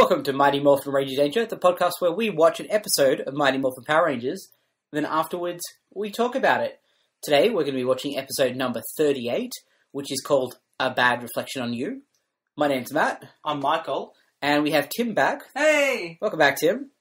Welcome to Mighty Morphin Ranger Danger, the podcast where we watch an episode of Mighty Morphin Power Rangers, then afterwards we talk about it. Today we're going to be watching episode number 38, which is called A Bad Reflection on You. My name's Matt. I'm Michael. And we have Tim back. Hey! Welcome back, Tim.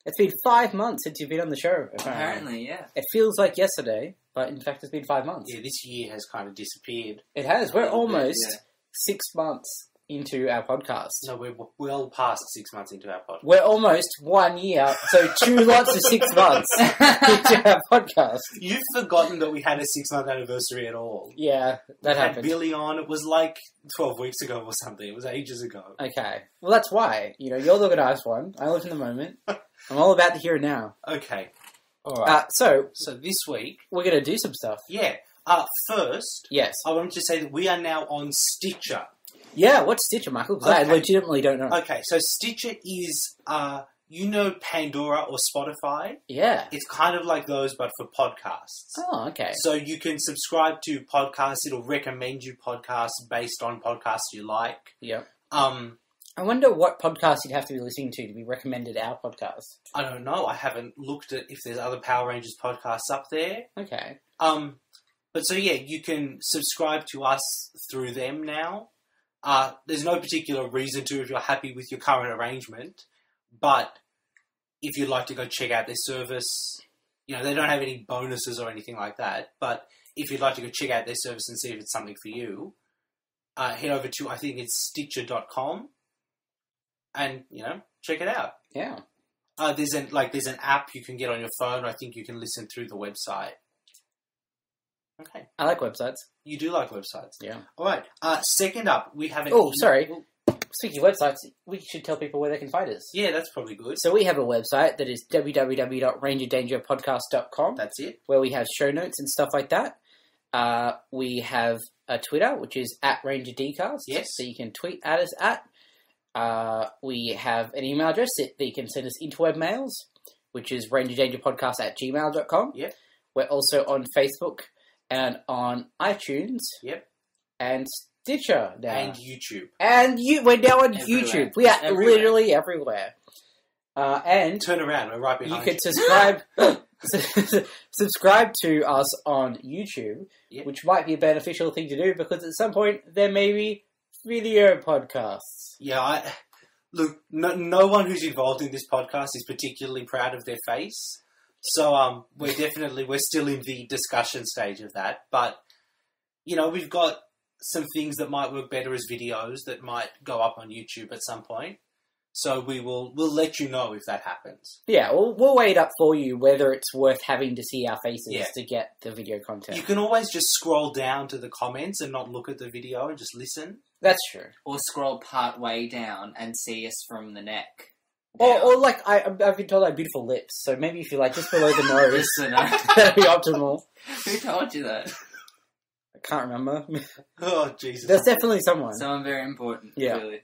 It's been 5 months since you've been on the show, Apparently, yeah. It feels like yesterday, but in fact it's been 5 months. Yeah, this year has kind of disappeared. It has. We're almost yeah. 6 months into our podcast. No, we're well past 6 months into our podcast. We're almost 1 year, so 2 lots of 6 months into our podcast. You've forgotten that we had a 6-month anniversary at all. Yeah, that we had happened. Billy on. It was like 12 weeks ago or something. It was ages ago. Okay. Well, that's why. You know, you're the nice one. I live in the moment. I'm all about the here and now. Okay. All right. So this week... we're going to do some stuff. Yeah. First, Yes. I wanted to say that we are now on Stitcher. Yeah, what's Stitcher, Michael? Because I Okay. legitimately don't know. Okay, so Stitcher is, Pandora or Spotify? Yeah. It's kind of like those, but for podcasts. Oh, okay. So you can subscribe to podcasts. It'll recommend you podcasts based on podcasts you like. Yep. I I wonder what podcast you'd have to be listening to be recommended our podcast. don't know. I haven't looked at if there's other Power Rangers podcasts up there. Okay. But so yeah, you can subscribe to us through them now. There's no particular reason to if you're happy with your current arrangement. But if you'd like to go check out their service, you know, they don't have any bonuses or anything like that. But if you'd like to go check out their service and see if it's something for you, head over to, I think it's Stitcher.com and, you know, check it out. Yeah. There's an app you can get on your phone. I think you can listen through the website. Okay. I like websites. You do like websites. Yeah. All right. Second up, we have an... Oh, sorry. Speaking of websites, we should tell people where they can find us. Yeah, that's probably good. So we have a website that is www.rangerdangerpodcast.com. That's it. Where we have show notes and stuff like that. We have a Twitter, which is @RangerDcast. Yes. So you can tweet at us at. We have an email address that you can send us interweb mails, which is rangerdangerpodcast@gmail.com. Yep. We're also on Facebook and on iTunes. Yep. And Stitcher now. And YouTube. And we're now on Everywhere. YouTube. We are Everywhere. literally everywhere. And Turn around. We're right behind you can subscribe subscribe to us on YouTube, Yep. which might be a beneficial thing to do because at some point there may be video podcasts. Yeah, look, no one who's involved in this podcast is particularly proud of their face. So we're still in the discussion stage of that. But, you know, we've got some things that might work better as videos that might go up on YouTube at some point. So we'll let you know if that happens. Yeah, we'll weigh it up for you whether it's worth having to see our faces Yeah. to get the video content. You can always just scroll down to the comments and not look at the video and just listen. That's true. Or scroll part way down and see us from the neck. Or like, I've been told I have beautiful lips, so maybe if you like just below the nose, Listener. that'd be optimal. Who told you that? I can't remember. Oh, Jesus. There's definitely someone. Someone very important, Yeah. really.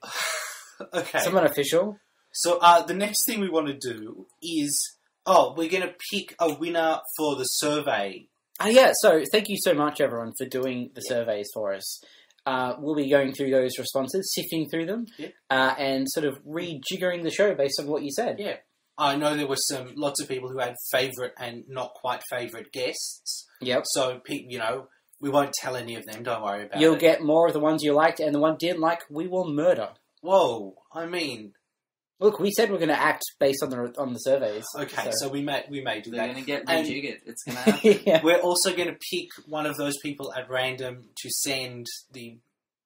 Okay. Someone official. So the next thing we want to do is, we're going to pick a winner for the survey. Yeah, so thank you so much, everyone, for doing the surveys for us. We'll be going through those responses, sifting through them, and sort of rejiggering the show based on what you said. Yeah. I know there were lots of people who had favourite and not quite favourite guests. Yep. So, you know, we won't tell any of them. Don't worry about it. You'll get more of the ones you liked, and the one didn't like, we will murder. Whoa. I mean... Look, we said we're going to act based on the surveys. Okay, so we may do They're that. going to get And- rejiggered. It's going to happen. Yeah. We're also going to pick one of those people at random to send the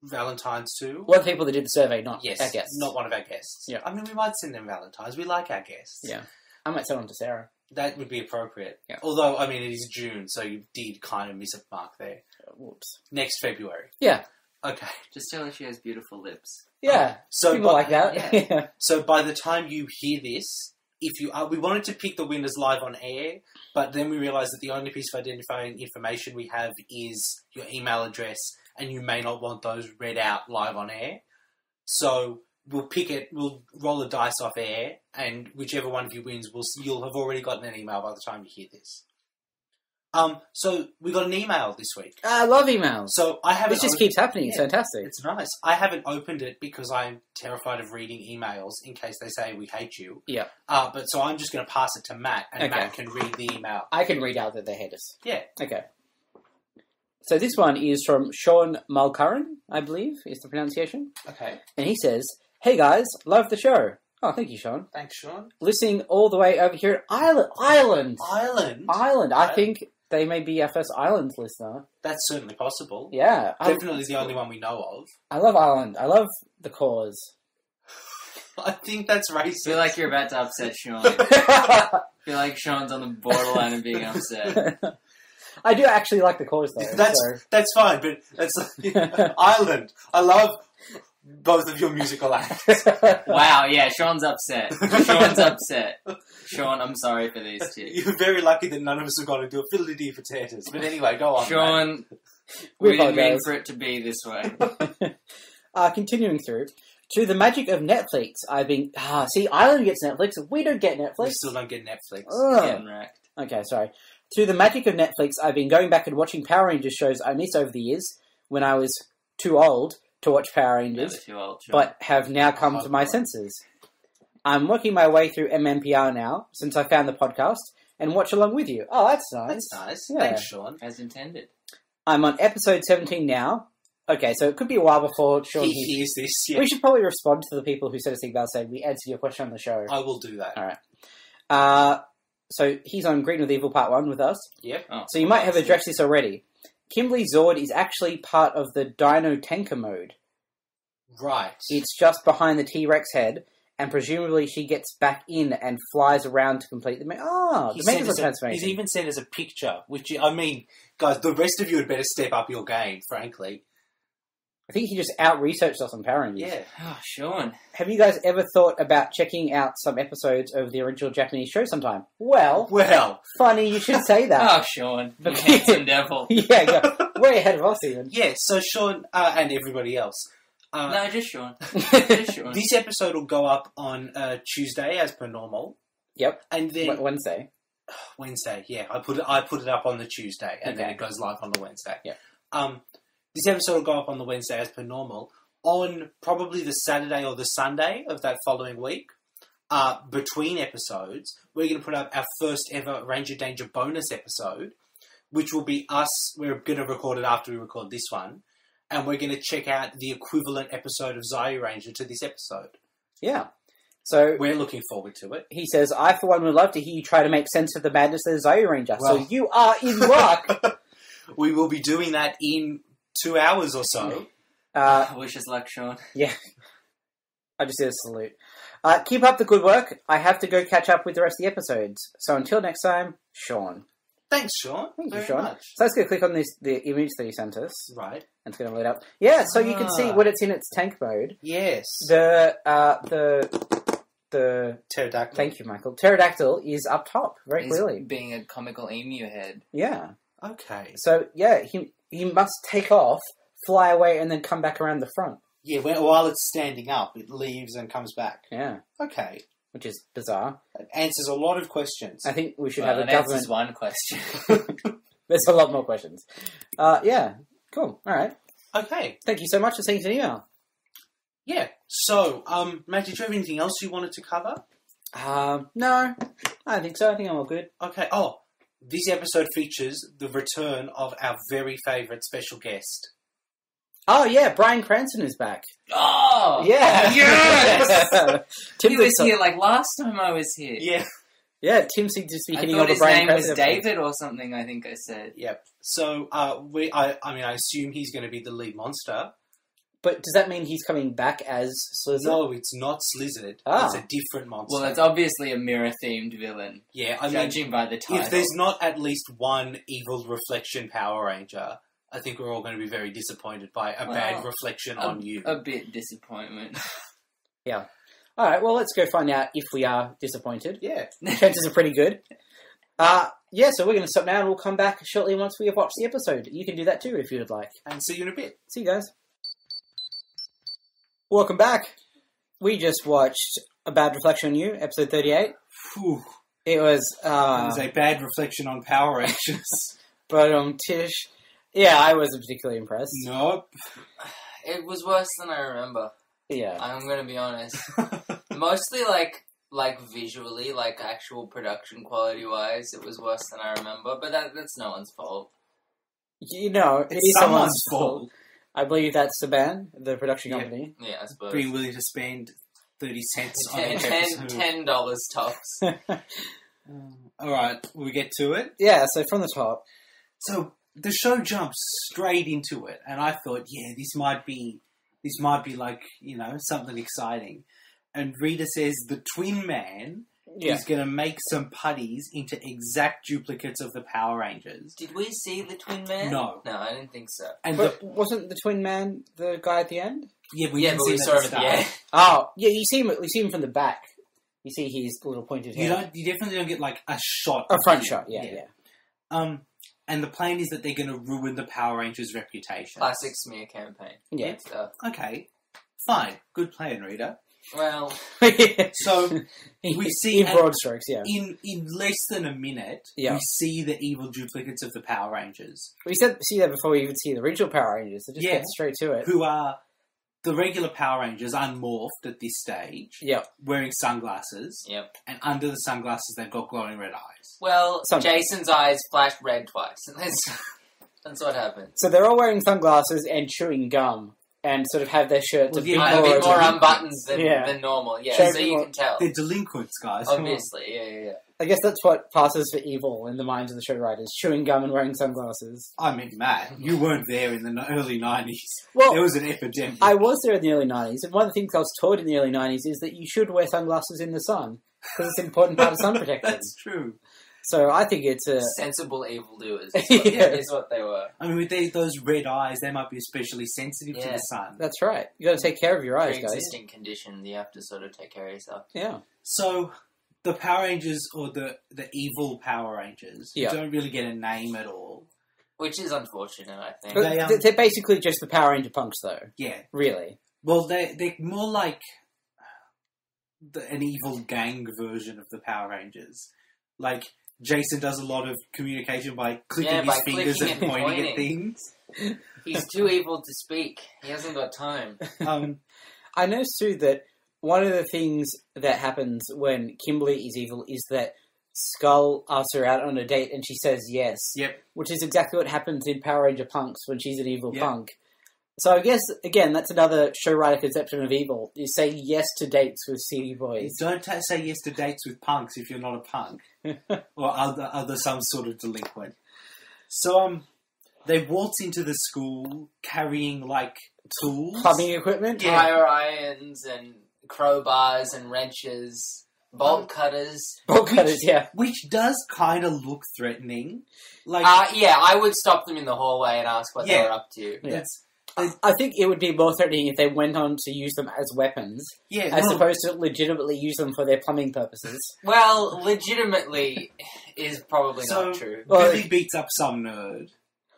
Valentines to. Well, the people that did the survey, not Yes, our guests. not one of our guests. Yeah. I mean, we might send them Valentines. We like our guests. Yeah. I might send one to Sarah. That would be appropriate. Yeah. Although, I mean, it is June, so you did kind of miss a mark there. Whoops. Next February. Yeah. Okay. Just tell her she has beautiful lips. Yeah. So People like that. yeah. Yeah. So by the time you hear this, if you we wanted to pick the winners live on air, but then we realised that the only piece of identifying information we have is your email address, and you may not want those read out live on air. So we'll pick it. We'll roll the dice off air, and whichever one of you wins, you'll have already gotten an email by the time you hear this. So we got an email this week. I love emails. So I haven't. This just keeps happening. It's fantastic. It's nice. I haven't opened it because I'm terrified of reading emails in case they say we hate you. Yeah. But so I'm just going to pass it to Matt, and Okay. Matt can read the email. I can read out that they hate us. Yeah. Okay. So this one is from Sean Mulcurran, I believe, is the pronunciation. Okay. And he says, "Hey guys, love the show." Oh, thank you, Sean. Thanks, Sean. Listening all the way over here at Ireland. Ireland. I think they may be our first Ireland listener. That's certainly possible. Yeah. Definitely the only one we know of. I love Ireland. I love the cause. I think that's racist. I feel like you're about to upset Sean. I feel like Sean's on the borderline of being upset. I do actually like the cause, though. That's fine, but that's Ireland. I love both of your musical acts. Wow, yeah, Sean's upset. Sean's upset. Sean, I'm sorry for these two. You're very lucky that none of us have got to do a fiddly-dee potatoes. But anyway, go on. Sean, We we didn't mean apologize. for it to be this way. Continuing through. To the magic of Netflix, I've been... see, Ireland gets Netflix. We don't get Netflix. We still don't get Netflix. Ugh. Getting wrecked. Okay, sorry. Through the magic of Netflix, I've been going back and watching Power Rangers shows I missed over the years when I was too old to watch Power Rangers, Never too old, Sean. but have now come to my senses. I'm working my way through MMPR now, since I found the podcast, and watch along with you. Oh, that's nice. That's nice. Yeah. Thanks, Sean. As intended. I'm on episode 17 now. Okay, so it could be a while before Sean... He hears this. Yeah. We should probably respond to the people who sent us emails saying we answered your question on the show. I will do that. All right. So he's on Green with Evil Part 1 with us. Yep. Oh, So you might have addressed this already. Kimberly Zord is actually part of the Dino Tanker mode. Right. It's just behind the T-Rex head, and presumably she gets back in and flies around to complete the... the Mechanism transformation. He's even sent us a picture, which, I mean, guys, the rest of you had better step up your game, frankly. I think he just out-researched us on Power Rangers. Yeah. Oh, Sean. Have you guys ever thought about checking out some episodes of the original Japanese show sometime? Well, funny you should say that. Oh, Sean. You handsome devil. Yeah, go way ahead of us even. Yeah, so Sean, and everybody else. No, just Sean. Just Sean. This episode will go up on Tuesday, as per normal. Yep. And then... Wednesday. Wednesday, yeah. I put it up on the Tuesday, and then Okay. it goes live on the Wednesday. Yeah. This episode will go up on the Wednesday, as per normal. On probably the Saturday or the Sunday of that following week, between episodes, we're going to put up our first ever Ranger Danger bonus episode, which will be us. We're going to record it after we record this one, and we're going to check out the equivalent episode of Zayu Ranger to this episode. Yeah. So We're looking forward to it. he says, I for one would love to hear you try to make sense of the madness of the Zayu Ranger. Well- So you are in luck. We will be doing that in 2 hours or so. Wish us luck, Sean. Yeah. I just did a salute. Keep up the good work. I have to go catch up with the rest of the episodes. So until next time, Sean. Thanks, Sean. Thank you, Very Sean. much. So let's go click on the image that he sent us. Right. And it's going to load up. Yeah, so you can see when it's in its tank mode. Yes. The Pterodactyl. thank you, Michael. Pterodactyl is up top, very He's clearly. being a comical emu head. Yeah. Okay. So yeah, he must take off, fly away, and then come back around the front. Yeah, while it's standing up, it leaves and comes back. Yeah, Okay. which is bizarre. That answers a lot of questions. I think we should Well, have a that answers government. one question. There's a lot more questions. Yeah, cool. All right. Okay. Thank you so much for sending us an email. Yeah. So, Matt, did you have anything else you wanted to cover? No, I don't think so. I think I'm all good. Okay. Oh, this episode features the return of our very favourite special guest. Oh yeah, Bryan Cranston is back. Oh! Yeah. Yes! Tim He was looks- here like last time I was here. Yeah. Yeah, Tim seems to be I hitting thought all the his Bryan name was Cranston episodes. David or something, I think I said. Yep. So, I assume he's going to be the lead monster. But does that mean he's coming back as Slither? No, it's not Slizzard. Ah. It's a different monster. Well, it's obviously a mirror-themed villain, yeah, I mean, judging by the title. if there's not at least one evil reflection Power Ranger, I think we're all going to be very disappointed by a bad reflection on you. A bit disappointment. Yeah. All right, well, let's go find out if we are disappointed. Yeah. Chances are pretty good. Yeah, so we're going to stop now and we'll come back shortly once we have watched the episode. You can do that too if you would like. And see you in a bit. See you guys. Welcome back. We just watched A Bad Reflection on You, episode 38. Whew. It was... That was a bad reflection on Power Rangers. But Tish, yeah, I wasn't particularly impressed. Nope. It was worse than I remember. Yeah. I'm gonna be honest. Mostly like visually, like actual production quality wise, it was worse than I remember. But that's no one's fault. You know, it It's is someone's fault. I believe that's Saban, the production company. Yeah, I suppose. Being willing to spend 30 cents on each episode. $10 tops. Alright, we get to it. Yeah, so from the top. So the show jumps straight into it, and I thought, yeah, this might be like, something exciting. And Rita says the Twin Man is going to make some putties into exact duplicates of the Power Rangers. Did we see the Twin Man? No. No, I didn't think so. But wasn't the Twin Man the guy at the end? Yeah, but we saw him at the end. Oh, yeah, you see him from the back. You see his little pointed head. You definitely don't get like a shot. A front shot, yeah. And the plan is that they're going to ruin the Power Rangers' reputation. Classic smear campaign. Yeah. Stuff. Okay, fine. Good plan, Rita. Well, so we see in broad strokes, yeah. In less than a minute, we see the evil duplicates of the Power Rangers. We see that before we even see the original Power Rangers. So just get straight to it. Who are the regular Power Rangers unmorphed at this stage. Yep. Wearing sunglasses. Yep. And under the sunglasses, they've got glowing red eyes. Well, Jason's eyes flashed red twice. That's what happened. So they're all wearing sunglasses and chewing gum. And sort of have their shirts a bit more unbuttoned than normal. Yeah, so you can tell. They're delinquents, guys. Obviously, yeah. I guess that's what passes for evil in the minds of the show writers. Chewing gum and wearing sunglasses. I mean, Matt, you weren't there in the early 90s. Well, there was an epidemic. I was there in the early 90s. And one of the things I was taught in the early 90s is that you should wear sunglasses in the sun. Because it's an important part of sun protection. That's true. So I think it's a... sensible evildoers is what they were. I mean, with those red eyes, they might be especially sensitive to the sun. That's right. You got to take care of your eyes, guys. Pre-existing condition, you have to sort of take care of yourself. Yeah. So the Power Rangers, or the evil Power Rangers, don't really get a name at all. Which is unfortunate, I think. But they're basically just the Power Ranger punks, though. Yeah. Really. Well, they're more like an evil gang version of the Power Rangers. Like... Jason does a lot of communication by clicking his fingers and pointing at things. He's too evil to speak. He hasn't got time. I noticed too that one of the things that happens when Kimberly is evil is that Skull asks her out on a date and she says yes. Yep. Which is exactly what happens in Power Ranger Punks when she's an evil punk. So I guess, again, that's another show writer conception of evil, is saying yes to dates with seedy boys. Don't say yes to dates with punks if you're not a punk. Or other some sort of delinquent. So, they waltz into the school carrying, like, tools. Plumbing equipment? Tire irons and crowbars and wrenches. Bolt cutters. Which does kind of look threatening. Like, I would stop them in the hallway and ask what they were up to. Yeah. I think it would be more threatening if they went on to use them as weapons, as opposed to legitimately use them for their plumbing purposes. Well, legitimately is probably not true. Billy beats up some nerd.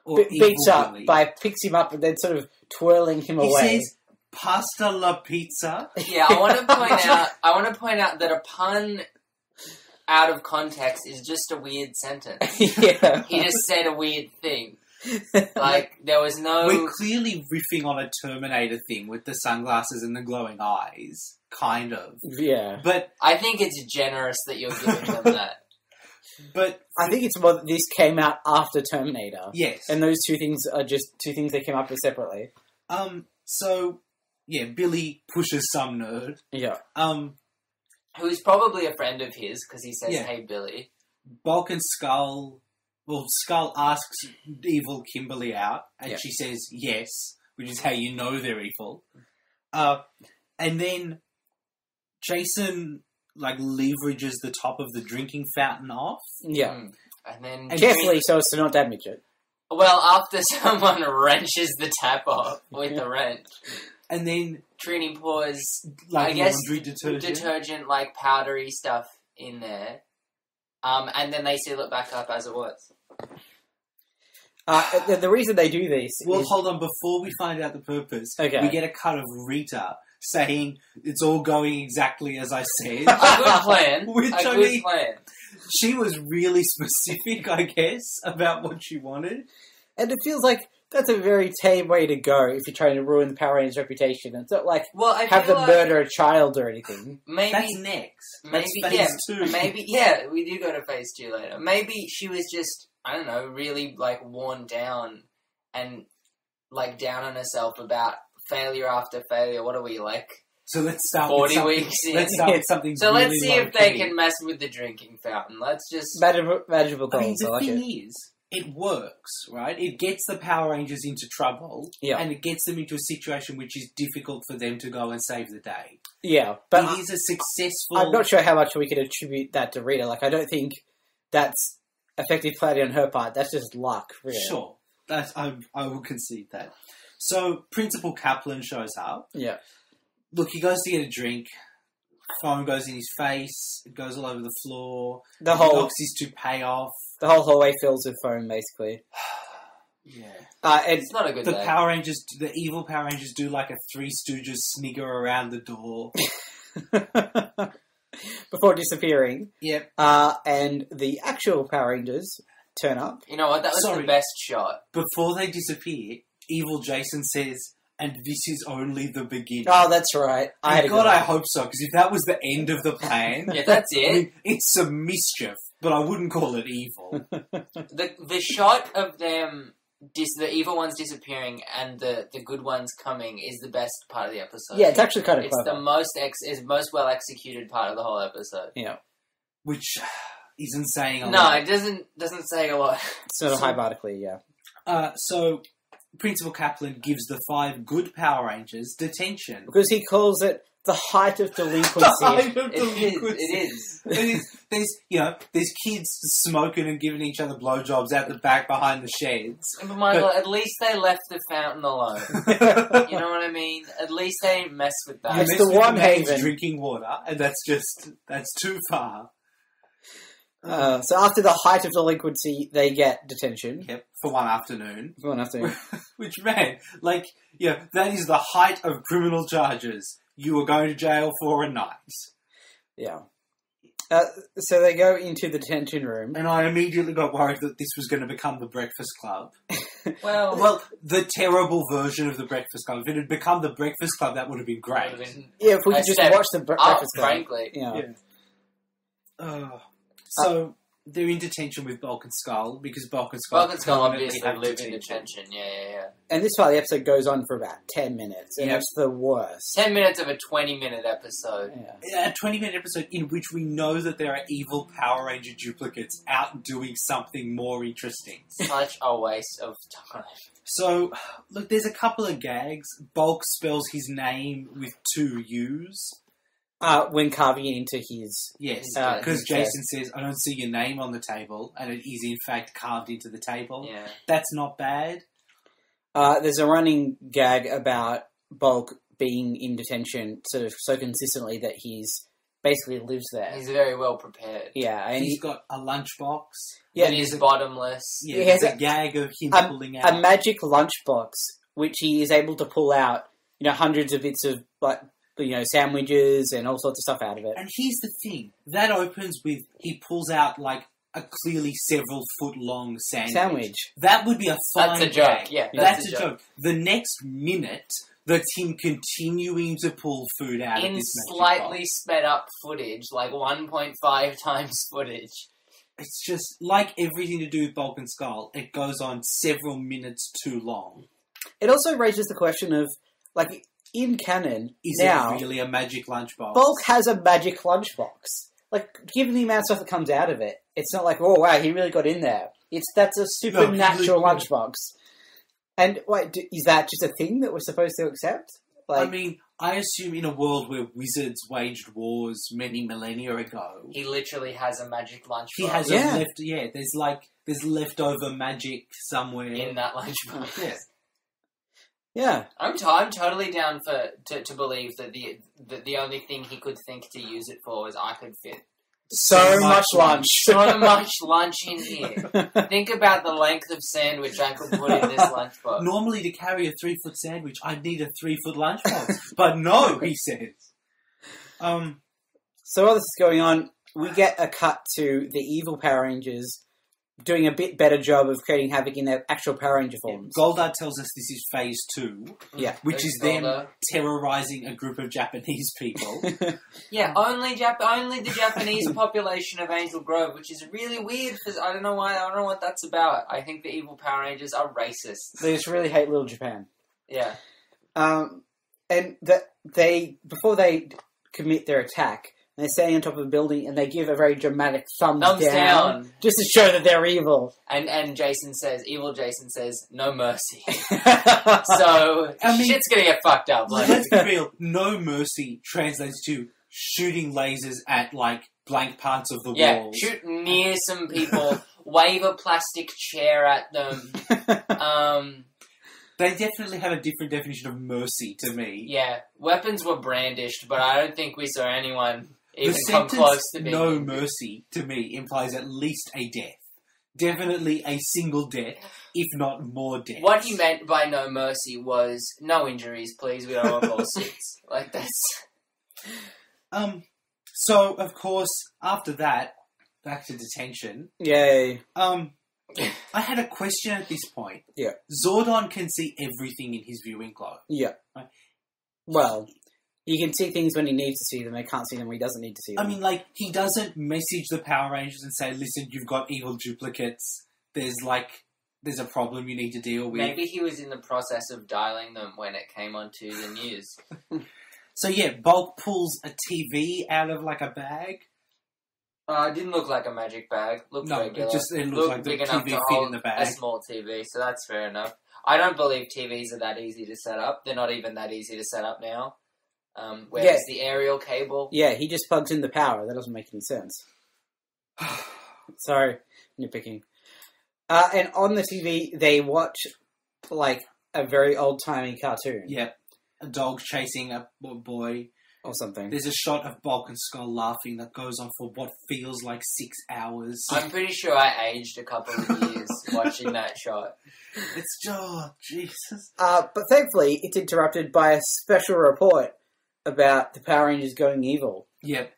Beats up picks him up and then sort of twirling him away. He says, "Pasta la pizza." Yeah, I want to point out that a pun out of context is just a weird sentence. Yeah. He just said a weird thing. Like, there was no... We're clearly riffing on a Terminator thing with the sunglasses and the glowing eyes. Kind of. Yeah. But I think it's generous that you're giving them that. But I think it's more that this came out after Terminator. Yes. And those two things are just two things they came up with separately. So, yeah, Billy pushes some nerd. Yeah. Who's probably a friend of his, because he says, hey, Billy. Bulk and Skull... Well, Skull asks evil Kimberly out, and she says yes, which is how you know they're evil. And then Jason, like, leverages the top of the drinking fountain off. Yeah. And then... carefully so as to not damage it. Well, after someone wrenches the tap off with the wrench. And then... Trini pours, like, I guess, laundry detergent, like, powdery stuff in there. And then they seal it back up as it was. The reason they do this Well, hold on. Before we find out the purpose, we get a cut of Rita saying it's all going exactly as I said. A good plan. Which, A I good mean, plan. she was really specific, I guess, about what she wanted. And it feels like that's a very tame way to go if you're trying to ruin the Power Rangers' reputation. It's not like Well, I have feel them like murder a child or anything. maybe That's next. maybe That's phase 2. Maybe we do go to phase 2 later. Maybe she was just, I don't know, really like worn down and like down on herself about failure after failure. What are we like? So let's start 40 with something. weeks in. Let's start with something. So really let's see if they low-key. can mess with the drinking fountain. Let's just Magical I mean, goals. the I like thing it. is, it works, right? It gets the Power Rangers into trouble, Yeah. and it gets them into a situation which is difficult for them to go and save the day. Yeah, but It is a successful. I'm not sure how much we could attribute that to Rita. Like, I don't think that's effective planning on her part. That's just luck, really. Sure, I will concede that. So Principal Kaplan shows up. Yeah. Look, he goes to get a drink. Phone goes in his face. It goes all over the floor. The He whole knocks his toupee off. hallway fills with foam, basically. Yeah. And it's not a good The day. Power Rangers, the evil Power Rangers, do like a Three Stooges snigger around the door. before disappearing. Yep. And the actual Power Rangers turn up. You know what? That was Sorry. the best shot. Before they disappear, evil Jason says, "And this is only the beginning." Oh, that's right. I had a God, good I one. hope so, because if that was the end of the plan, Yeah, that's I it. mean, it's some mischief, but I wouldn't call it evil. The shot of them, the evil ones disappearing and the good ones coming is the best part of the episode. Yeah, it's actually kind of It's clever. the most well executed part of the whole episode. Yeah. Which isn't saying a No, lot. it doesn't say a lot. Sort of hypothetically, yeah. So, Principal Kaplan gives the 5 good Power Rangers detention. Because he calls it the height of delinquency. It is. There's kids smoking and giving each other blowjobs out the back behind the sheds. But Michael, at least they left the fountain alone. You know what I mean? At least they didn't mess with that. You It's mess the with one man's haven. drinking water, and that's too far. So after the height of delinquency, they get detention. Yep, for one afternoon. Go on, after. Which, man, that is the height of criminal charges. You were going to jail for a night. Yeah. So they go into the detention room. And I immediately got worried that this was going to become the Breakfast Club. Well, The terrible version of the Breakfast Club. If it had become the Breakfast Club, that would have been great. Yeah, if we could I just said watch the Breakfast Club. frankly. Yeah. So they're in detention with Bulk and Skull because Bulk and Skull Bulk and Skull permanently obviously have live in detention. Yeah. And this part of the episode goes on for about 10 minutes. And Yeah. it's the worst. 10 minutes of a 20-minute episode. Yeah. A 20-minute episode in which we know that there are evil Power Ranger duplicates out doing something more interesting. Such a waste of time. So, look, there's a couple of gags. Bulk spells his name with 2 U's. When carving it into his... Yes, Yeah. because Jason says, "I don't see your name on the table," and it is in fact carved into the table. Yeah. That's not bad. There's a running gag about Bulk being in detention sort of so consistently that he's basically lives there. He's very well prepared. Yeah, and He's got a lunchbox. yeah, And he's bottomless. Yeah, He there's has a gag of him a- pulling out. a magic lunchbox, which he is able to pull out, hundreds of bits of, sandwiches and all sorts of stuff out of it. And here's the thing. That opens with, he pulls out, a clearly several foot long sandwich. That would be a fine That's a joke, gag. yeah, That's that's a a joke. The next minute, that's him continuing to pull food out of In this magic slightly box. sped up footage, like 1.5 times footage. It's just, like everything to do with Bulk and Skull, it goes on several minutes too long. It also raises the question of, in canon, Is now, it really a magic lunchbox? Bulk has a magic lunchbox. Given the amount of stuff that comes out of it, it's not like, oh wow, he really got in there. That's a supernatural really- lunchbox. And wait, is that just a thing that we're supposed to accept? I assume in a world where wizards waged wars many millennia ago, He literally has a magic lunchbox he has there's leftover magic somewhere in that lunchbox. Yeah. yeah. I'm totally down to believe that the only thing he could think to use it for was I could fit So much lunch. So much lunch in here. Think about the length of sandwich I could put in this lunchbox. Normally, to carry a 3-foot sandwich, I'd need a 3-foot lunchbox. But no, he says. So while this is going on, we get a cut to the evil Power Rangers doing a bit better job of creating havoc in their actual Power Ranger forms. Goldar tells us this is phase 2. Yeah. Which is them terrorizing a group of Japanese people. Yeah, only the Japanese population of Angel Grove, which is really weird because I don't know what that's about. I think the evil Power Rangers are racist. They just really hate Little Japan. Yeah. And before they commit their attack, they're standing on top of a building and they give a very dramatic thumbs down just to show that they're evil. And evil Jason says, no mercy. So, shit's gonna get fucked up. Like. Let's be real, no mercy translates to shooting lasers at, like, blank parts of the walls. Yeah, shoot near some people, wave a plastic chair at them. They definitely have a different definition of mercy to me. Yeah, weapons were brandished, but I don't think we saw anyone even the come close to being... no mercy, to me, implies at least a death. Definitely a single death, if not more deaths. What he meant by no mercy was, no injuries, please, we don't want lawsuits. Like, that's... So, of course, after that, back to detention. Yay. I had a question at this point. Yeah. Zordon can see everything in his viewing globe. Yeah. Right? Well, he can see things when he needs to see them. He can't see them when he doesn't need to see them. I mean, like, he doesn't message the Power Rangers and say, listen, you've got evil duplicates. There's a problem you need to deal with. Maybe he was in the process of dialing them when it came onto the news. So, yeah, Bulk pulls a TV out of, like, a bag. It didn't look like a magic bag. Looked regular. It looked like the big enough TV to fit hold in the bag. a small TV, so that's fair enough. I don't believe TVs are that easy to set up. They're not even that easy to set up now. Where's the aerial cable? Yeah, he just plugs in the power. That doesn't make any sense. Sorry, nitpicking. And on the TV, they watch, like, a very old-timey cartoon. Yeah. A dog chasing a boy. Or something. There's a shot of Bulk and Skull laughing that goes on for what feels like 6 hours. I'm pretty sure I aged a couple of years watching that shot. It's Jesus. But thankfully, it's interrupted by a special report about the Power Rangers going evil. Yep.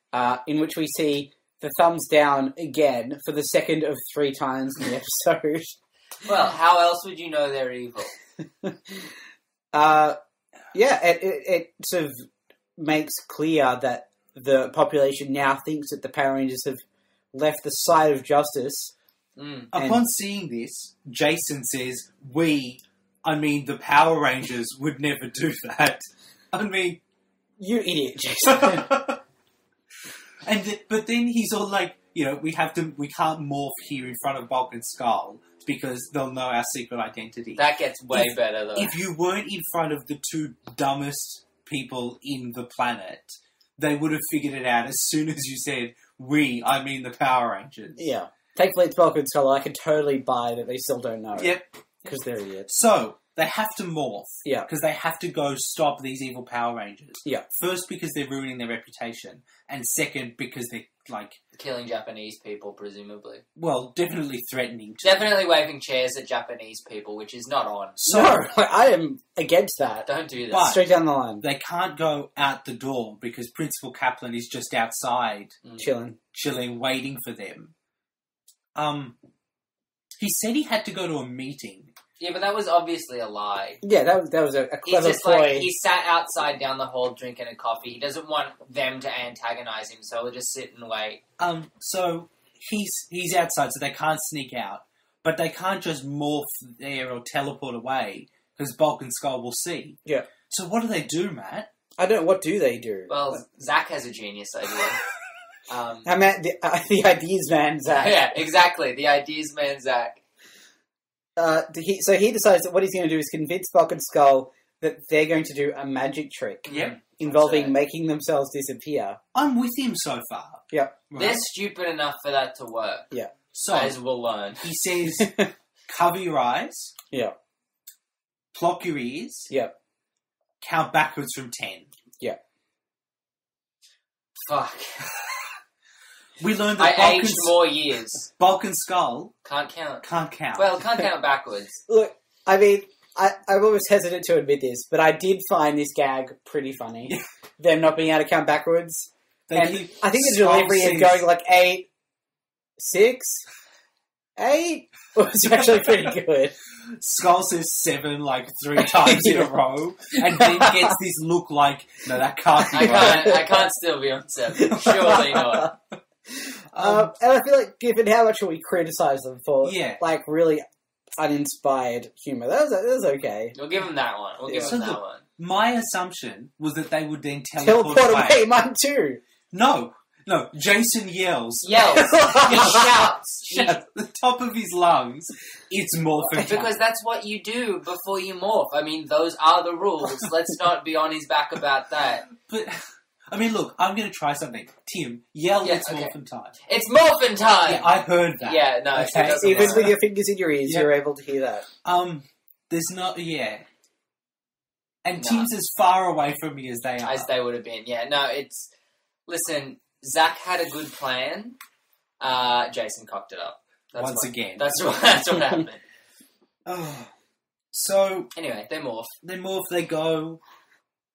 In which we see the thumbs down again for the second of 3 times in the episode. Well, how else would you know they're evil? It sort of makes clear that the population now thinks that the Power Rangers have left the side of justice. Upon seeing this, Jason says, the Power Rangers would never do that. You idiot, Jason. But then he's all like, we can't morph here in front of Bulk and Skull because they'll know our secret identity. That gets way better, though. If you weren't in front of the 2 dumbest people in the planet, they would have figured it out as soon as you said, the Power Rangers. Yeah. Thankfully, it's Bulk and Skull. I can totally buy that they still don't know. Yep. Because they're idiots. So, they have to morph. Yeah. Because they have to go stop these evil Power Rangers. Yeah. First, because they're ruining their reputation. And second, because they're, killing Japanese people, presumably. Well, definitely threatening to. Definitely waving chairs at Japanese people, which is not on. So, no, I am against that. Don't do that. But straight down the line. They can't go out the door because Principal Kaplan is just outside. Chilling, waiting for them. He said he had to go to a meeting. Yeah, but that was obviously a lie. Yeah, that was a clever ploy. He sat outside down the hall drinking a coffee. He doesn't want them to antagonize him, so he'll just sit and wait. So he's outside, so they can't sneak out. But they can't just morph there or teleport away, because Bulk and Skull will see. Yeah. So what do, Matt? I don't know, what do they do? Well, Zack has a genius idea. I meant the ideas man, Zack. Yeah, exactly. The ideas man, Zack. So he decides that what he's going to do is convince Bulk and Skull that they're going to do a magic trick. Yep. Involving making themselves disappear. I'm with him so far. Yep. Right? They're stupid enough for that to work. Yeah. So, as we'll learn. He says, cover your eyes. Yeah. Plop your ears. Yep. Count backwards from 10. Yeah. Fuck. We learned I that aged more years. Bulk and Skull Can't count. can't count. Well, can't count backwards. Look, I mean, I'm always hesitant to admit this, but I did find this gag pretty funny. Them not being able to count backwards. I think the delivery of going like 8, 6, 8 was actually pretty good. Skull says 7 like 3 times in a row, and then gets this look like, no, that can't be right. I can't still be on 7. Surely not. And I feel like, given how much we criticise them for, Yeah. like, really uninspired humour, that was okay. We'll give them that one. We'll give them that one. My assumption was that they would then teleport away. Mine too. No, Jason yells. He shouts. At the top of his lungs, it's morphin' time. Because that's what you do before you morph. I mean, those are the rules. Let's not be on his back about that. But, I mean, look, I'm going to try something. Tim, yell, it's morphin' time. It's morphin' time! Yeah, I heard that. Yeah, no, okay? It doesn't Even work. with your fingers in your ears, you're able to hear that. There's not, And Tim's as far away from me as they are. As they would have been, yeah. No, it's... Listen, Zack had a good plan. Jason cocked it up. Once again. That's what happened. So... Anyway, they morph. They go...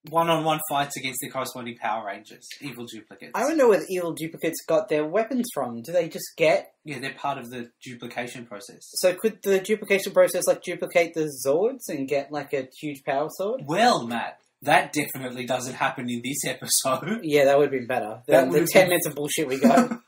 one-on-one fights against their corresponding Power Rangers. Evil duplicates. I don't know where the evil duplicates got their weapons from. Do they just get... Yeah, they're part of the duplication process. So could the duplication process, like, duplicate the Zords and get, like, a huge power sword? Well, Matt, that definitely doesn't happen in this episode. Yeah, that would have been better. The 10 minutes of bullshit we got.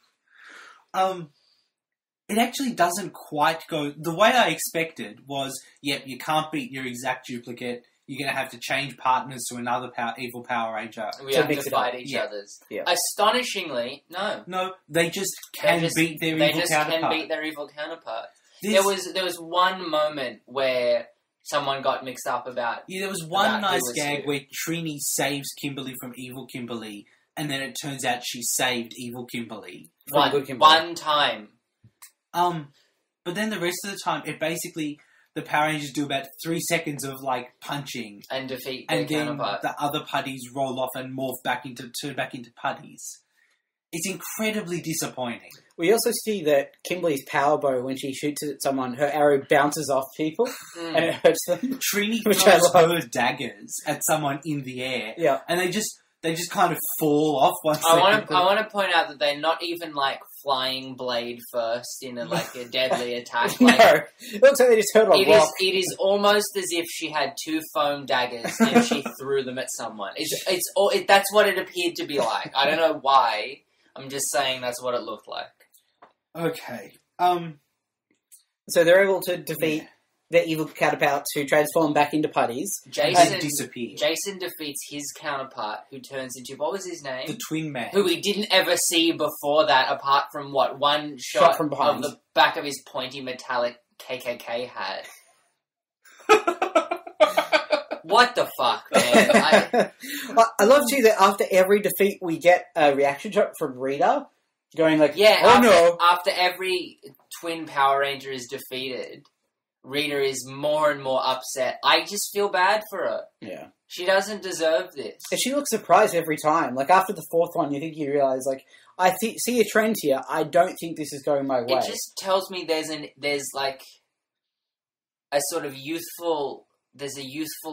It actually doesn't quite go... The way I expected was, yep, you can't beat your exact duplicate. You're going to have to change partners to another evil Power Ranger. We have to fight each other's. Yeah. Astonishingly, no. No, they just can beat their evil counterpart. They just can beat their evil counterpart. There was one moment where someone got mixed up about... Yeah, there was one nice gag where Trini saves Kimberly from evil Kimberly, and then it turns out she saved evil Kimberly. One time. But then the rest of the time, it basically... The Power Rangers do about 3 seconds of, like, punching. And defeat their counterpart. The other putties roll off and turn back into putties. It's incredibly disappointing. We also see that Kimberly's power bow, when she shoots it at someone, her arrow bounces off people and it hurts them. Trini throws her daggers at someone in the air. Yeah. And they just kind of fall off once I want to point out that they're not even, like, flying blade first in a deadly attack. Like, no, it looks like they just hurt a rock. It is almost as if she had 2 foam daggers and she threw them at someone. That's what it appeared to be like. I don't know why. I'm just saying that's what it looked like. Okay. So they're able to defeat their evil counterparts who transform back into putties. Jason disappears. Jason defeats his counterpart, who turns into... What was his name? The Twin Man. Who we didn't ever see before that, apart from, one shot from behind. of the back of his pointy metallic KKK hat. What the fuck, man? I love, too, that after every defeat we get a reaction shot from Rita, going like, after every twin Power Ranger is defeated... Rita is more and more upset. I just feel bad for her. Yeah. She doesn't deserve this. And she looks surprised every time. Like, after the 4th one, you realise, like, I see a trend here. I don't think this is going my way. It just tells me there's like, a sort of youthful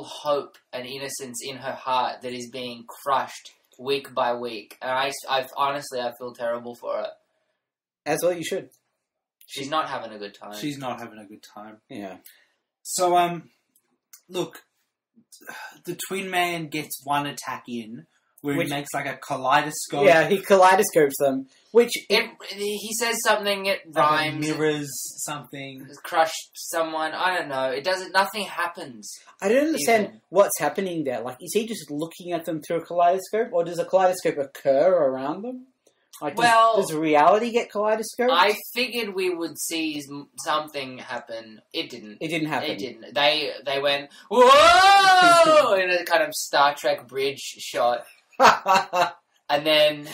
hope and innocence in her heart that is being crushed week by week. And I honestly feel terrible for her. As well you should. She's not having a good time. She's not having a good time. Yeah. So, look, the Twin Man gets one attack in where he makes like a kaleidoscope. Yeah, he kaleidoscopes them, which... he says something, it rhymes. Mirrors something. Crushed someone, I don't know. Nothing happens. I don't understand what's happening there. Like, is he just looking at them through a kaleidoscope, or does a kaleidoscope occur around them? Like, does reality get kaleidoscoped? I figured we would see something happen. It didn't. It didn't happen. It didn't. They went, whoa! in a kind of Star Trek bridge shot. and then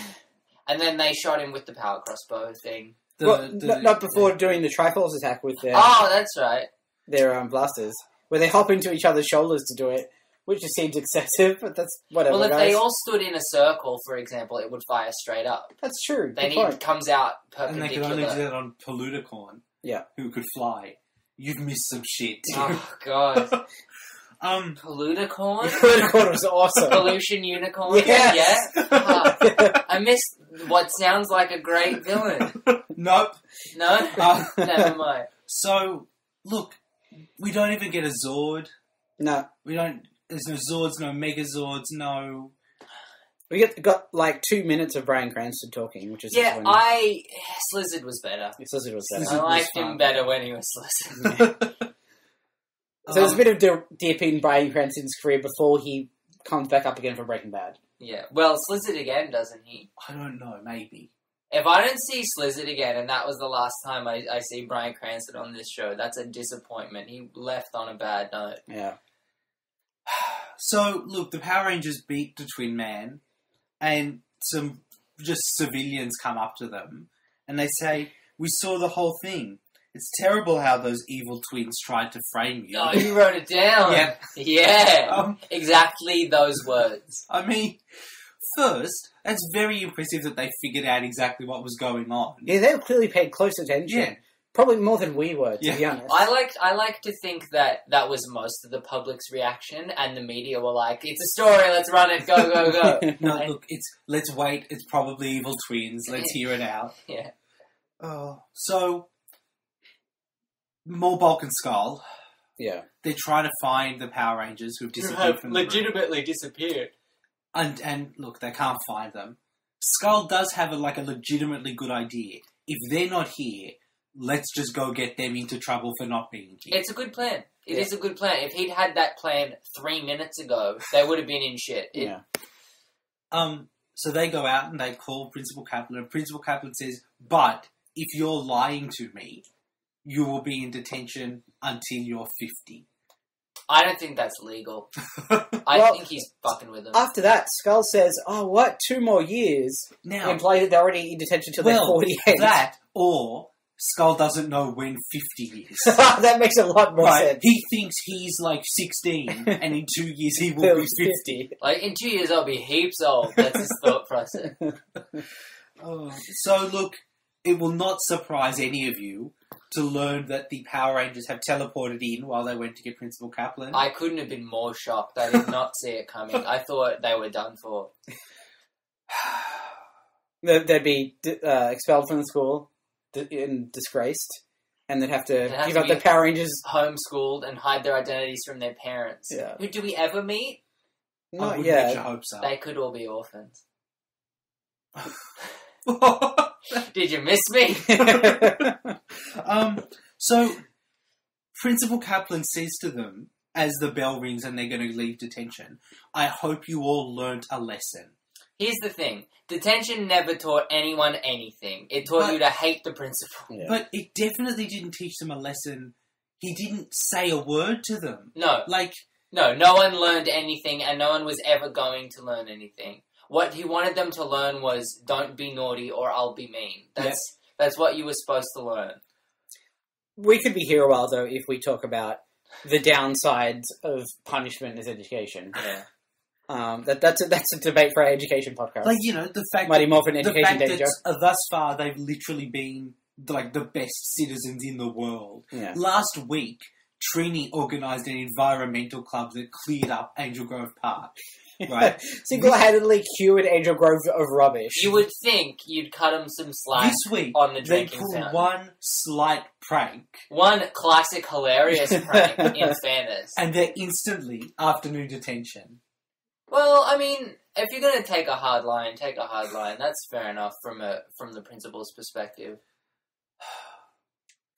they shot him with the power crossbow thing. Not before doing the Triforce attack with their... Oh, that's right. Their blasters. Where they hop into each other's shoulders to do it. which just seems excessive, but that's whatever, Well, if guys. they all stood in a circle, for example, it would fire straight up. That's true. Then Good point. it comes out And they could perpendicular. only do that on Poluticorn. Yeah. Who could fly. You've missed some shit. Oh, God. Um, Poluticorn? Poluticorn was awesome. Pollution Unicorn? Yes. Yeah? Fuck. I missed what sounds like a great villain. nope. No? Never mind. So, look, we don't even get a Zord. No. We don't... There's no Zords, no Megazords, no... We got like 2 minutes of Bryan Cranston talking, which is Yeah, disappointing. Slizzard was better. Slizzard was better. I Slizzard liked was him fun. better when he was Slizzard. So there's a bit of dip in Bryan Cranston's career before he comes back up again for Breaking Bad. Yeah. Well, Slizzard again, doesn't he? I don't know, maybe. If I don't see Slizzard again, and that was the last time I see Bryan Cranston on this show, that's a disappointment. He left on a bad note. Yeah. So, look, the Power Rangers beat the Twin Man, and some just civilians come up to them, and they say, "We saw the whole thing. It's terrible how those evil twins tried to frame you." Oh, you wrote it down. Yeah. Yeah. Exactly those words. I mean, first, that's very impressive that they figured out exactly what was going on. Yeah, they clearly paid close attention. Yeah. Probably more than we were, to Yeah. be honest. I like to think that was most of the public's reaction, and the media were like, "It's a story. Let's run it. Go, go, go." No, And- look, let's wait. It's probably evil twins. Let's hear it out. Yeah. Oh, so more Bulk and Skull. Yeah. They're trying to find the Power Rangers who've disappeared from the room. legitimately disappeared. And look, they can't find them. Skull does have a legitimately good idea. If they're not here, let's just go get them into trouble for not being here. It's a good plan. It Yeah. is a good plan. If he'd had that plan 3 minutes ago, they would have been in shit. Yeah. So they go out and they call Principal Kaplan, and Principal Kaplan says, "But if you're lying to me, you will be in detention until you're 50. I don't think that's legal. Well, I think he's fucking with them. After that, Skull says, "Oh, what? 2 more years?" Now, Imply that they're already in detention till they're 48. that, or Skull doesn't know when 50 is. That makes a lot more Right? sense. He thinks he's 16, and in 2 years he will be 50. Like, in 2 years I'll be heaps old. That's his thought process. Oh. So, look, it will not surprise any of you to learn that the Power Rangers have teleported in while they went to get Principal Kaplan. I couldn't have been more shocked. I did not see it coming. I thought they were done for. They'd be expelled from the school and disgraced, and they'd have to have give to up be- their Power Rangers. Homeschooled and hide their identities from their parents. Yeah. Who do we ever meet? I Not wouldn't get your yet. hopes up. They could all be orphans. Did you miss me? So, Principal Kaplan says to them, as the bell rings and they're going to leave detention, "I hope you all learnt a lesson." Here's the thing. Detention never taught anyone anything. It taught you to hate the principal. Yeah. But it definitely didn't teach them a lesson. He didn't say a word to them. No, no one learned anything, and no one was ever going to learn anything. What he wanted them to learn was, don't be naughty or I'll be mean. That's what you were supposed to learn. We could be here a while, though, if we talk about the downsides of punishment as education. Yeah. That's a debate for our education podcast. The fact Mighty Morphin the Education fact Danger. that thus far they've literally been the best citizens in the world. Yeah. Last week, Trini organised an environmental club that cleared up Angel Grove Park. Right? Single-handedly cured Angel Grove of rubbish. You would think you'd cut him some slack This week, on the they drinking pulled fountain. one slight prank, One classic hilarious prank, in fairness. and they're instantly afternoon detention. Well, I mean, if you're going to take a hard line, take a hard line. That's fair enough from the principal's perspective.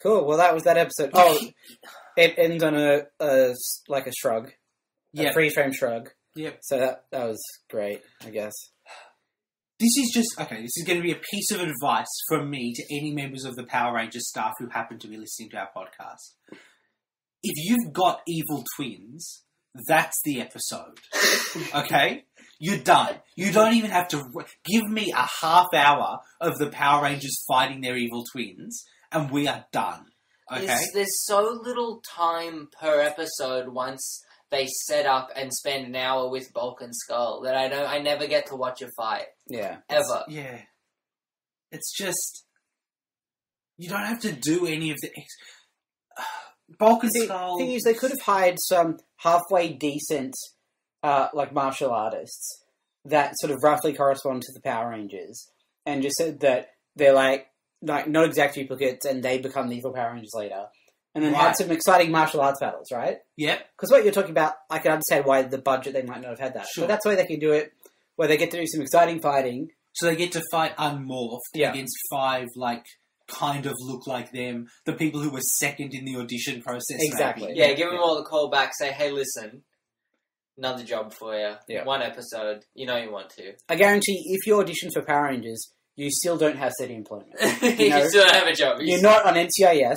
Cool. Well, that was that episode. Oh, it ends on a shrug. Yeah. A freeze-frame shrug. Yep. So that was great, I guess. This is going to be a piece of advice from me to any members of the Power Rangers staff who happen to be listening to our podcast. If you've got evil twins, that's the episode. Okay? You're done. You don't even have to... Give me a half hour of the Power Rangers fighting their evil twins, and we are done. Okay? There's so little time per episode once they set up and spend an hour with Bulk and Skull that I never get to watch a fight. Yeah. Ever. Yeah. It's just... You don't have to do any of the... Bulk and Skull... The thing is, they could have hired some halfway decent, martial artists that sort of roughly correspond to the Power Rangers, and just said that they're like not exact duplicates, and they become the evil Power Rangers later. And then had some exciting martial arts battles, right? Yep. Because what you're talking about, I can understand why the budget, they might not have had that. Sure. But that's why they can do it, where they get to do some exciting fighting. So they get to fight unmorphed against 5, kind of look like them. The people who were second in the audition process. Exactly. Maybe. Yeah, give them all the call back, say, hey, listen, another job for you. Yeah. 1 episode. You know you want to. I guarantee, if you audition for Power Rangers, you still don't have steady employment. You still don't have a job. You're not on NCIS.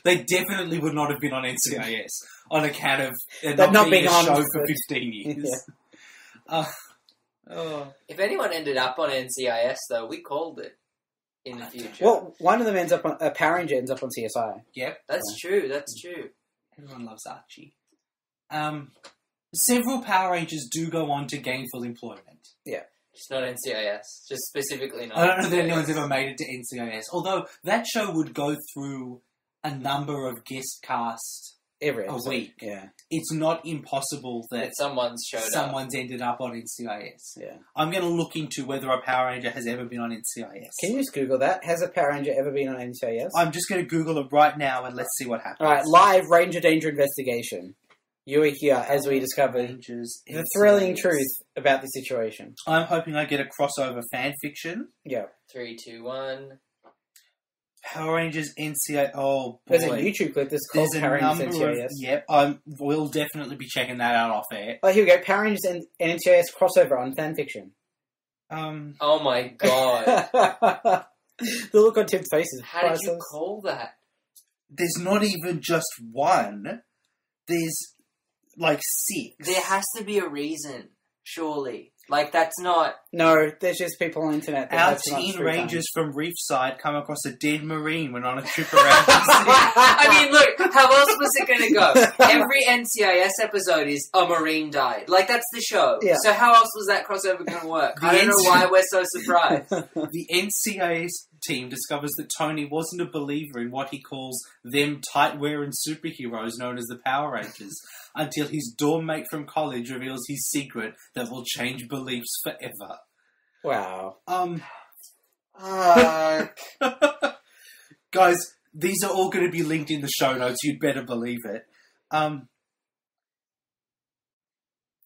They definitely would not have been on NCIS on account of not being a on show for 15 years. Yeah. If anyone ended up on NCIS, though, we called it in the future. Well, one of them ends up on... A Power Ranger ends up on CSI. Yep. That's true. Everyone loves Archie. Several Power Rangers do go on to gainful employment. Yeah. Just not NCIS. Just specifically not I don't know that NCIS. anyone's ever made it to NCIS. Although, that show would go through a number of guest casts Every a episode. week. Yeah. It's not impossible that Someone's showed up. someone's ended up on NCIS. Yeah. I'm going to look into whether a Power Ranger has ever been on NCIS. Can you just Google that? Has a Power Ranger ever been on NCIS? I'm just going to Google it right now and let's see what happens. Alright, live Ranger Danger investigation. You are here as we discover Rangers, the thrilling NCIS. truth about the situation. I'm hoping I get a crossover fanfiction. Yeah. 3, 2, 1. Power Rangers NCIS. Oh, boy. There's a YouTube clip that's called There's a Power Rangers number NCIS. of... Yep, we'll definitely be checking that out off air. Oh, here we go. Power Rangers and NCIS crossover on fanfiction. Oh my god. The look on Tim's face is How did you priceless. call that? There's not even just one. There's, 6. There has to be a reason, surely. That's not... No, there's just people on the internet that Our have too much teen free time. rangers from Reefside come across a dead marine when on a trip around the city. I mean, look, how else was it going to go? Every NCIS episode is a Marine died. That's the show. Yeah. So how else was that crossover going to work? I don't know why we're so surprised. The NCIS team discovers that Tony wasn't a believer in what he calls them tight-wearing superheroes known as the Power Rangers, until his dorm mate from college reveals his secret that will change beliefs forever. Wow. Guys, these are all going to be linked in the show notes. You'd better believe it.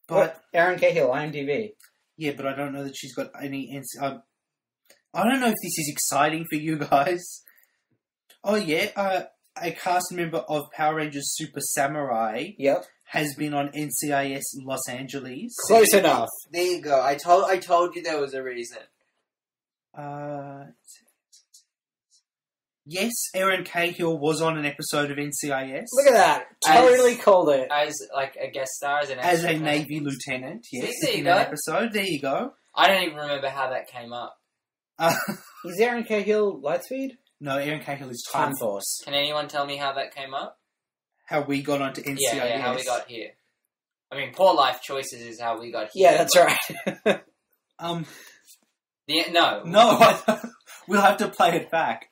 But Aaron Cahill, IMDb. yeah, but I don't know that she's got any. I don't know if this is exciting for you guys. Oh yeah, a cast member of Power Rangers Super Samurai Yep. has been on NCIS Los Angeles. Close enough. There you go. I told you there was a reason. Yes, Aaron Cahill was on an episode of NCIS. Look at that. Totally called it. As a guest star, as an As extra a fan. Navy lieutenant, yes, See, there you in go. an episode. There you go. I don't even remember how that came up. Is Aaron Cahill Lightspeed? No, Aaron Cahill is Time Force. Can anyone tell me how that came up? How we got onto NCIS. Yeah, how we got here. I mean, poor life choices is how we got here. Yeah, that's right. No. We'll have to play it back.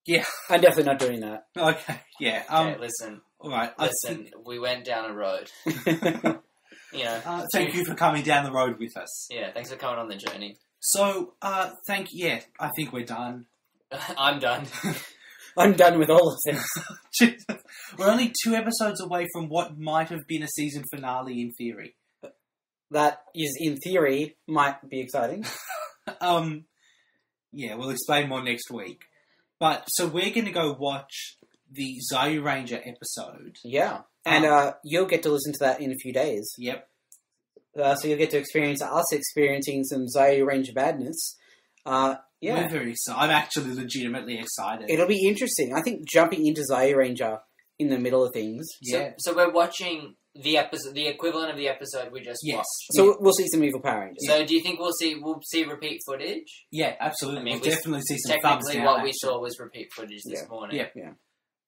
Yeah. I'm definitely not doing that. Okay, yeah. Okay, listen. All right. Listen, we went down a road. Thank you for coming down the road with us. Yeah, thanks for coming on the journey. So, I think we're done. I'm done. I'm done with all of this. We're only 2 episodes away from what might have been a season finale in theory. That is, in theory, might be exciting. Yeah, we'll explain more next week. But, so we're going to go watch the Zayu Ranger episode. Yeah. And you'll get to listen to that in a few days. Yep. So you'll get to experience us experiencing some Zayu Ranger badness. Yeah. We're very excited. I'm actually legitimately excited. It'll be interesting. I think jumping into Zayu Ranger in the middle of things. Yeah. So we're watching the episode, the equivalent of the episode we just watched. So we'll see some evil Power Rangers. So do you think we'll see repeat footage? Yeah, absolutely. I mean, we'll definitely see some thumbs technically down. what we saw was repeat footage this morning. Yeah.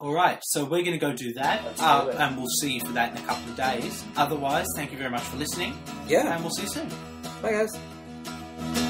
Alright, so we're going to go do that, Let's do it. and we'll see you for that in a couple of days. Otherwise, thank you very much for listening, Yeah. and we'll see you soon. Bye, guys.